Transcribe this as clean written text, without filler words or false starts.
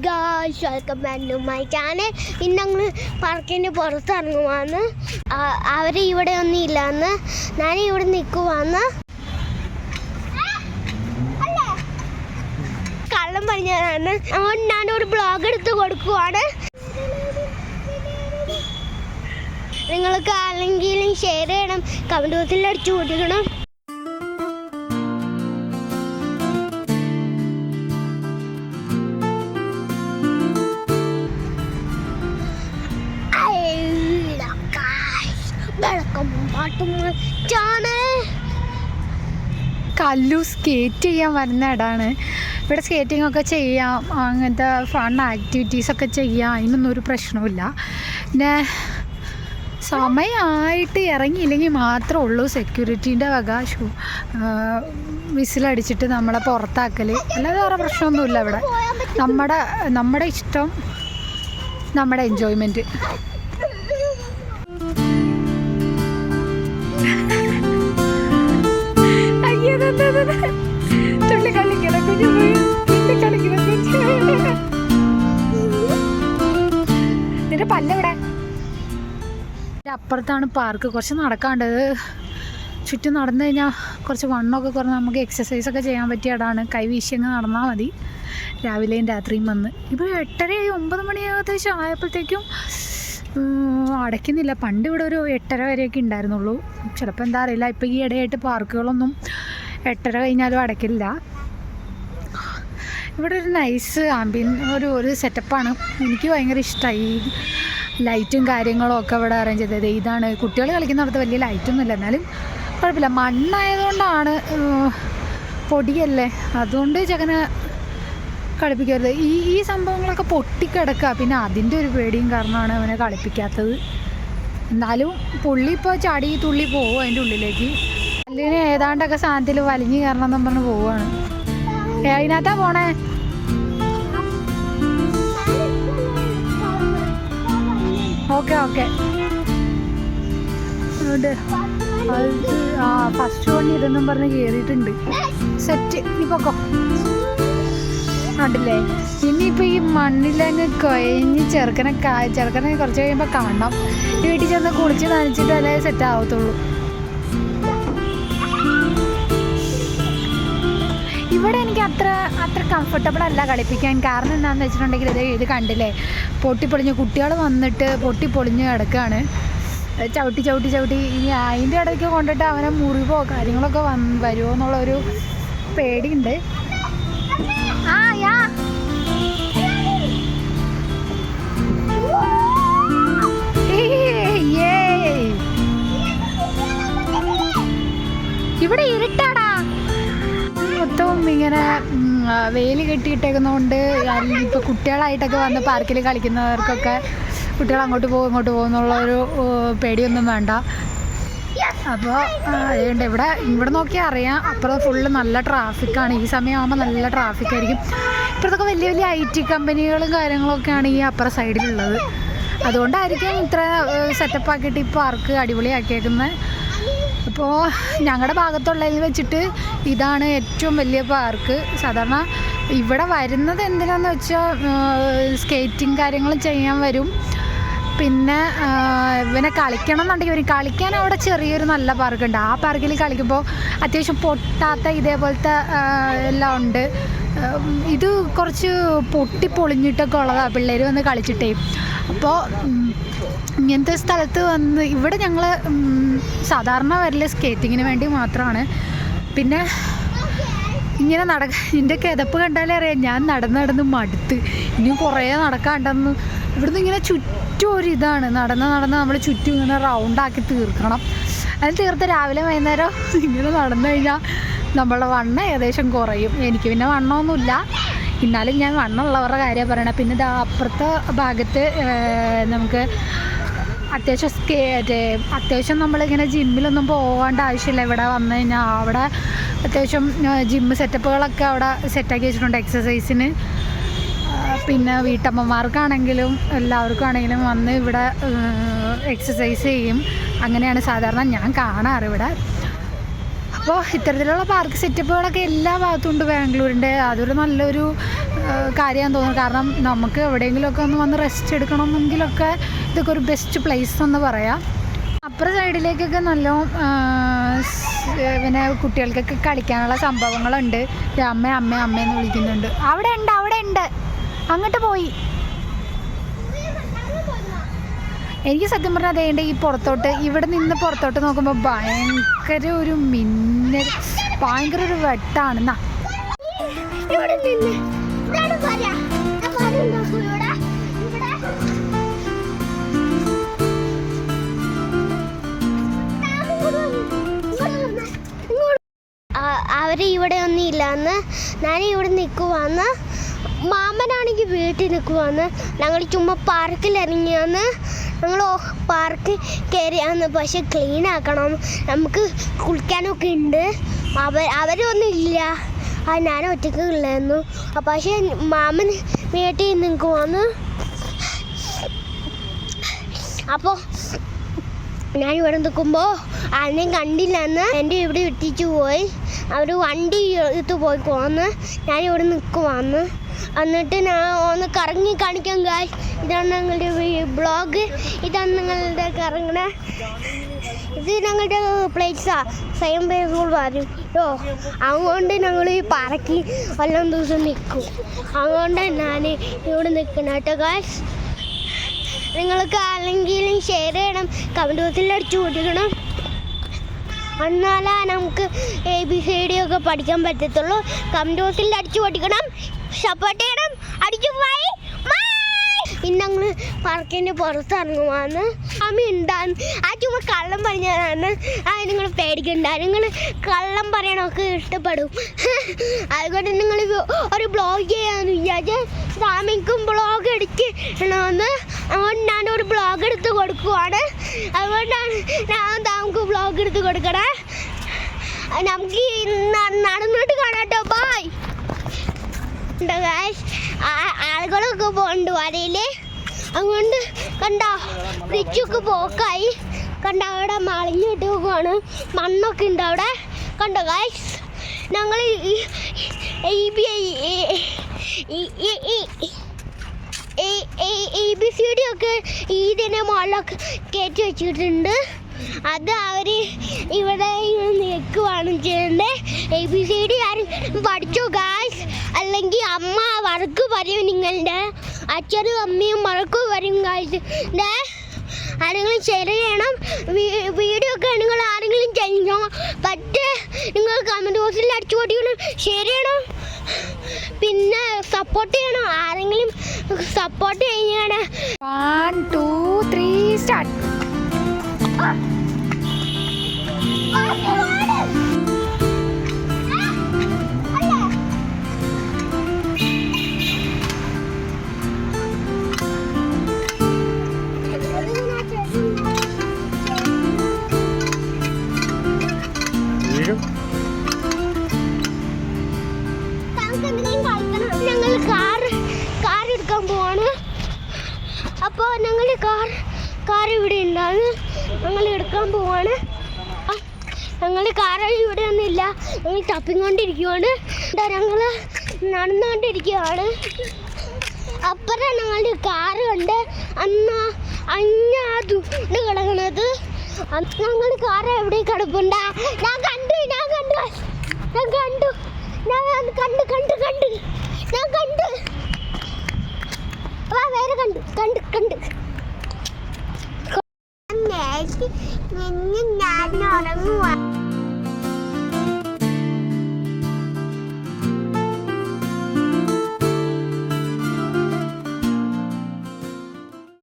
Guys, welcome back to my channel. ഇന്ന് ഞങ്ങൾ പാർക്കിൻ്റെ പുറത്തിറങ്ങുവാന്ന്. അവർ ഇവിടെ ഒന്നും ഇല്ലാന്ന്, ഞാൻ ഇവിടെ നിൽക്കുവാന്ന്. കള്ളം പറഞ്ഞതാണ്. അതുകൊണ്ട് ഞാനൊരു ബ്ലോഗ് എടുത്ത് കൊടുക്കുവാണ്. നിങ്ങൾക്ക് ആരെങ്കിലും ഷെയർ ചെയ്യണം, കമൻറ്റ് ബോക്സിൽ അടിച്ചു കൊടുക്കണം. കല്ലു സ്കേറ്റ് ചെയ്യാൻ വരുന്ന ഇടാണ്. ഇവിടെ സ്കേറ്റിംഗ് ഒക്കെ ചെയ്യാം, അങ്ങനത്തെ ഫൺ ആക്ടിവിറ്റീസൊക്കെ ചെയ്യാം, അതിനൊന്നും ഒരു പ്രശ്നമില്ല. പിന്നെ സമയമായിട്ട് ഇറങ്ങിയില്ലെങ്കിൽ മാത്രമേ ഉള്ളൂ സെക്യൂരിറ്റീൻ്റെ വക വിസിലടിച്ചിട്ട് നമ്മളെ പുറത്താക്കൽ. അല്ലാതെ വേറെ പ്രശ്നമൊന്നുമില്ല. ഇവിടെ നമ്മുടെ ഇഷ്ടം, നമ്മുടെ എൻജോയ്മെൻറ്റ്. തുള്ളി കളിക്കണം കുഞ്ഞു, തുള്ളി കളിക്കണം കുഞ്ഞു. നിന്റെ പല്ലെവിടെ? അപ്പുറത്താണ് പാർക്ക്. കുറച്ച് നടക്കാണ്ടത്. ചുറ്റും നടന്നു കഴിഞ്ഞാൽ കുറച്ച് വണ്ണമൊക്കെ കുറഞ്ഞ് നമുക്ക് എക്സസൈസൊക്കെ ചെയ്യാൻ പറ്റിയ ഇടാണ്. കൈ വീശിയങ്ങ് നടന്നാൽ മതി. രാവിലെയും രാത്രിയും വന്ന് ഇപ്പോൾ 8:30 9 മണി ഏകദേശം ആയപ്പോഴത്തേക്കും അടയ്ക്കുന്നില്ല. പണ്ട് ഇവിടെ ഒരു 8:30 വരെയൊക്കെ ഉണ്ടായിരുന്നുള്ളൂ. ചിലപ്പോൾ എന്താ അറിയില്ല, ഇപ്പോൾ ഈ ഇടയായിട്ട് പാർക്കുകളൊന്നും 8:30 കഴിഞ്ഞാലും അടയ്ക്കില്ല. ഇവിടെ ഒരു നൈസ് ഒരു സെറ്റപ്പാണ്. എനിക്ക് ഭയങ്കര ഇഷ്ടമായി. ഈ ലൈറ്റും കാര്യങ്ങളും ഒക്കെ ഇവിടെ അറേഞ്ച് ചെയ്തത്. ഇതാണ് കുട്ടികൾ കളിക്കുന്നിടത്ത് വലിയ ലൈറ്റൊന്നുമില്ല, എന്നാലും കുഴപ്പമില്ല. മണ്ണായതുകൊണ്ടാണ്, പൊടിയല്ലേ, അതുകൊണ്ട് ചകനെ കളിപ്പിക്കരുത്. ഈ സംഭവങ്ങളൊക്കെ പൊട്ടിക്കിടക്കുക. പിന്നെ അതിൻ്റെ ഒരു പേടിയും കാരണമാണ് അവനെ കളിപ്പിക്കാത്തത്. എന്നാലും പുള്ളി ഇപ്പോൾ ചാടി തുള്ളി പോവും അതിൻ്റെ ഉള്ളിലേക്ക്. അല്ലെങ്കിൽ ഏതാണ്ടൊക്കെ സാധനത്തിൽ വലിഞ്ഞു കയറണം എന്നും പറഞ്ഞ് പോവുകയാണ്. അതിനകത്താ പോണേ. ഓക്കെ അതുകൊണ്ട് ഫസ്റ്റ് വണ്ടി ഇതെന്നും പറഞ്ഞ് കയറിയിട്ടുണ്ട്. സെറ്റ്. ഇപ്പൊക്കോ കണ്ടില്ലേ? ഇനിയിപ്പോൾ ഈ മണ്ണിലങ്ങ് കൊയഞ്ഞ് ചെറുക്കനെ കുറച്ച് കഴിയുമ്പോൾ കാണണം. വീട്ടിൽ ചെന്ന് കുളിച്ച് നനച്ചിട്ട് അല്ലേ സെറ്റ് ആവത്തുള്ളൂ. ഇവിടെ എനിക്ക് അത്ര കംഫർട്ടബിൾ അല്ല കളിപ്പിക്കാൻ. കാരണം എന്താണെന്ന് വെച്ചിട്ടുണ്ടെങ്കിൽ ഇത് കണ്ടില്ലേ, പൊട്ടിപ്പൊളിഞ്ഞ് കുട്ടികൾ വന്നിട്ട് പൊട്ടിപ്പൊളിഞ്ഞ് കിടക്കുകയാണ്. ചവിട്ടി ഇനി അതിൻ്റെ ഇടയ്ക്ക് കൊണ്ടിട്ട് അവനെ മുറിവോ കാര്യങ്ങളൊക്കെ വരുമോ എന്നുള്ളൊരു പേടിയുണ്ട്. ഇവിടെ ഇരുട്ടാടാ. മൊത്തവും ഇങ്ങനെ വേലി കെട്ടിയിട്ടേക്കുന്നതുകൊണ്ട് ഇപ്പോൾ കുട്ടികളായിട്ടൊക്കെ വന്ന് പാർക്കിൽ കളിക്കുന്നവർക്കൊക്കെ കുട്ടികൾ അങ്ങോട്ട് പോകും എന്നുള്ളൊരു പേടിയൊന്നും വേണ്ട. അപ്പോൾ അതുകൊണ്ട് ഇവിടെ നോക്കിയാൽ അറിയാം, അപ്പുറം ഫുള്ള് നല്ല ട്രാഫിക്കാണ്. ഈ സമയമാകുമ്പോൾ നല്ല ട്രാഫിക്കായിരിക്കും. ഇപ്പോഴത്തൊക്കെ വലിയ IT കമ്പനികളും കാര്യങ്ങളൊക്കെയാണ് ഈ അപ്പുറം സൈഡിലുള്ളത്. അതുകൊണ്ടായിരിക്കും ഇത്ര സെറ്റപ്പാക്കിയിട്ട് ഈ പാർക്ക് അടിപൊളിയാക്കിയേക്കുന്നത്. അപ്പോൾ ഞങ്ങളുടെ ഭാഗത്തുള്ളതിൽ വെച്ചിട്ട് ഇതാണ് ഏറ്റവും വലിയ പാർക്ക്. സാധാരണ ഇവിടെ വരുന്നത് എന്തിനാന്ന് വെച്ചാൽ സ്കേറ്റിംഗ് കാര്യങ്ങളും ചെയ്യാൻ വരും. പിന്നെ ഇവനെ കളിക്കണം എന്നുണ്ടെങ്കിൽ കളിക്കാൻ അവിടെ ചെറിയൊരു നല്ല പാർക്കുണ്ട്. ആ പാർക്കിൽ കളിക്കുമ്പോൾ അത്യാവശ്യം പൊട്ടാത്ത ഇതേപോലത്തെ എല്ലാം ഉണ്ട്. ഇത് കുറച്ച് പൊട്ടിപ്പൊളിഞ്ഞിട്ടൊക്കെ ഉള്ളതാണ് പിള്ളേർ വന്ന് കളിച്ചിട്ടേ. അപ്പോൾ ഇങ്ങനത്തെ സ്ഥലത്ത് വന്ന് ഇവിടെ ഞങ്ങൾ സാധാരണ വരൽ സ്കേറ്റിങ്ങിന് വേണ്ടി മാത്രമാണ്. പിന്നെ ഇങ്ങനെ എൻ്റെ കിതപ്പ് കണ്ടാലേ അറിയാം, ഞാൻ നടന്ന് മടുത്ത്. ഇനിയും കുറേ നടക്കാണ്ടെന്ന്. ഇവിടുന്ന് ഇങ്ങനെ ചുറ്റും ഒരിതാണ്, നടന്ന് നമ്മൾ ചുറ്റും ഇങ്ങനെ റൗണ്ടാക്കി തീർക്കണം. അത് തീർത്ത് രാവിലെ വൈകുന്നേരം ഇങ്ങനെ നടന്നു കഴിഞ്ഞാൽ നമ്മളുടെ വണ്ണം ഏകദേശം കുറയും. എനിക്ക് പിന്നെ വണ്ണമൊന്നുമില്ല, എന്നാലും ഞാൻ വണ്ണമുള്ളവരുടെ കാര്യമാണ് പറയണത്. പിന്നെ ഇത് അപ്പുറത്തെ ഭാഗത്ത് നമുക്ക് അത്യാവശ്യം നമ്മളിങ്ങനെ ജിമ്മിലൊന്നും പോകേണ്ട ആവശ്യമില്ല. ഇവിടെ വന്നു കഴിഞ്ഞാൽ അവിടെ അത്യാവശ്യം ജിമ്മ് സെറ്റപ്പുകളൊക്കെ അവിടെ സെറ്റാക്കി വെച്ചിട്ടുണ്ട് എക്സസൈസിന്. പിന്നെ വീട്ടമ്മമാർക്കാണെങ്കിലും എല്ലാവർക്കും വന്ന് ഇവിടെ എക്സസൈസ് ചെയ്യും. അങ്ങനെയാണ് സാധാരണ ഞാൻ കാണാറ് ഇവിടെ. അപ്പോൾ ഇത്തരത്തിലുള്ള പാർക്ക് സെറ്റപ്പുകളൊക്കെ എല്ലാ ഭാഗത്തും ഉണ്ട് ബാംഗ്ലൂരിൻ്റെ. അതൊരു നല്ലൊരു കാര്യമാണെന്ന് തോന്നുന്നു. കാരണം നമുക്ക് എവിടെയെങ്കിലുമൊക്കെ ഒന്ന് വന്ന് റെസ്റ്റ് എടുക്കണമെങ്കിലൊക്കെ ഇതൊക്കെ ഒരു ബെസ്റ്റ് പ്ലേസ് എന്ന് പറയാം. അപ്പുറം സൈഡിലേക്കൊക്കെ നല്ല പിന്നെ കുട്ടികൾക്കൊക്കെ കളിക്കാനുള്ള സംഭവങ്ങളുണ്ട്. അമ്മ അമ്മ അമ്മയെന്ന് വിളിക്കുന്നുണ്ട്. അവിടെ ഉണ്ട് അങ്ങോട്ട് പോയി. എനിക്ക് സത്യം പറഞ്ഞാൽ അതേണ്ട ഈ പുറത്തോട്ട് ഇവിടെ നിന്ന് പുറത്തോട്ട് നോക്കുമ്പോൾ ഭയങ്കര ഒരു മിന്നൽ, ഭയങ്കര ഒരു വെട്ടാണ്. അവര് ഇവിടെ ഒന്നും ഇല്ലാന്ന് ഞാൻ ഇവിടെ നിൽക്കുവാന്ന്. മാമനാണെങ്കിൽ വീട്ടിൽ നിൽക്കുവാന്ന്. ഞങ്ങൾ ചുമ്മാ പാർക്കിൽ ഇറങ്ങിയാന്ന്. ഞങ്ങൾ പാർക്ക് കയറിയാന്ന്. പക്ഷെ ക്ലീൻ ആക്കണം, നമുക്ക് കുളിക്കാനൊക്കെ ഉണ്ട്. അവരൊന്നും ഇല്ല, ഞാൻ ഒറ്റയ്ക്ക് ഇല്ലായിരുന്നു. പക്ഷെ മാമൻ വീട്ടിൽ നിൽക്കുവാന്ന്. അപ്പോൾ ഞാൻ ഇവിടെ നിൽക്കുമ്പോൾ ആരെയും കണ്ടില്ലെന്ന് എൻ്റെ ഇവിടെ ഇട്ടിച്ച് പോയി. അവർ വണ്ടി എടുത്ത് പോയിക്കോന്ന്. ഞാനിവിടെ നിൽക്കുവാന്ന്. എന്നിട്ട് ഞാൻ ഒന്ന് കറങ്ങി കാണിക്കാം ഗായ്സ്. ഇതാണ് ഞങ്ങളുടെ ബ്ലോഗ്. ഇതാണ് നിങ്ങളുടെ കറങ്ങണ, ഇത് ഞങ്ങളുടെ പ്ലേസാണ്. സ്വയം പേരുകൾ വരും അതുകൊണ്ട് ഞങ്ങൾ ഈ പാർക്കിൽ എല്ലാം ദിവസം നിൽക്കും. അതുകൊണ്ട് ഞാൻ ഇവിടെ നിൽക്കണം കേട്ടോ ഗായ്സ്. നിങ്ങൾക്ക് ആരെങ്കിലും ഷെയർ ചെയ്യണം, കമൻറ്റ് ബോക്സിൽ അടിച്ചു പൊട്ടിക്കണം. എന്നാലേ നമുക്ക് ABCD ഒക്കെ പഠിക്കാൻ പറ്റത്തുള്ളൂ. കമൻറ്റ് ബോക്സിൽ അടിച്ചു പൊട്ടിക്കണം, സപ്പോർട്ട് ചെയ്യണം. അടിച്ചു പോയി. ഇന്ന് ഞങ്ങൾ പാർക്കിൻ്റെ പുറത്ത് ഇറങ്ങുവാന്ന്. അമ്മ ഉണ്ടാന്ന്. ആ ചുമ്മാ കള്ളം പറഞ്ഞതാണ്. അത് നിങ്ങൾ പേടിക്കണ്ട, നിങ്ങൾ കള്ളം പറയണമൊക്കെ ഇഷ്ടപ്പെടും. അതുകൊണ്ട് നിങ്ങൾ ഒരു ബ്ലോഗ് ചെയ്യാമെന്ന് വിചാരിച്ച് സാമിക്കും ബ്ലോഗ് എടുക്കണമെന്ന്. അതുകൊണ്ട് ഞാനൊരു ബ്ലോഗ് എടുത്ത് കൊടുക്കുവാണ്. അതുകൊണ്ടാണ് ഞാൻ താമക്ക് ബ്ലോഗ് എടുത്ത് കൊടുക്കണേ. നമുക്ക് നടന്നിട്ട് കാണാട്ടോ. ബൈ. ആളുകളൊക്കെ പോകുന്നുണ്ട് വരയിൽ. അതുകൊണ്ട് കണ്ടോ ബ്രിഡ്ജൊക്കെ പോക്കായി. കണ്ട അവിടെ മളിഞ്ഞിട്ട് പോകുവാണ്, മണ്ണൊക്കെ ഉണ്ട് അവിടെ. കണ്ടോ ഗായ്സ്, ഞങ്ങൾ ABCD ഒക്കെ ഇതിൻ്റെ മുകളിലൊക്കെ കയറ്റി വെച്ചിട്ടുണ്ട്. അത് അവർ ഇവിടെ നിൽക്കുവാണ് ചെയ്യേണ്ടത്. ABCD ആരും പഠിച്ചോ ഗായ്സ്, അല്ലെങ്കിൽ അമ്മ വഴക്ക് പറയും. നിങ്ങളുടെ അച്ഛനും അമ്മയും വഴക്ക് പറയും ഗായ്സ്. ആരെങ്കിലും ഷെയർ ചെയ്യണം. വീഡിയോ ഒക്കെ നിങ്ങൾ ആരെങ്കിലും ചെയ്യണോ പറ്റേ നിങ്ങൾ കമൻറ്റ് ബോക്സിൽ അടിച്ചു പൊട്ടിക്കണം, ഷെയർ ചെയ്യണം, പിന്നെ സപ്പോർട്ട് ചെയ്യണം. ആരെങ്കിലും സപ്പോർട്ട് ചെയ്യണം. 1 2 3 സ്റ്റാർട്ട്. ഞങ്ങൾ കാർ എടുക്കാൻ പോവാണ്. അപ്പോൾ ഞങ്ങൾ കാർ ഇവിടെ ഉണ്ടാകും. ഞങ്ങൾ എടുക്കാൻ പോവാണ്. ഞങ്ങൾ കാർ ഇവിടെ ഒന്നുമില്ല, ഞങ്ങൾ തപ്പിക്കൊണ്ടിരിക്കുവാണ്. ഞങ്ങൾ നടന്നുകൊണ്ടിരിക്കുകയാണ്. അപ്പുറം ഞങ്ങളുടെ കാറ് കണ്ട് അഞ്ഞാത് കിടക്കണത്. ഞങ്ങൾ കാർ എവിടെ കിടപ്പുണ്ട്. ഞാൻ കണ്ടു വേറെ കണ്ടു. ഞാൻ ഉറങ്ങുവാ.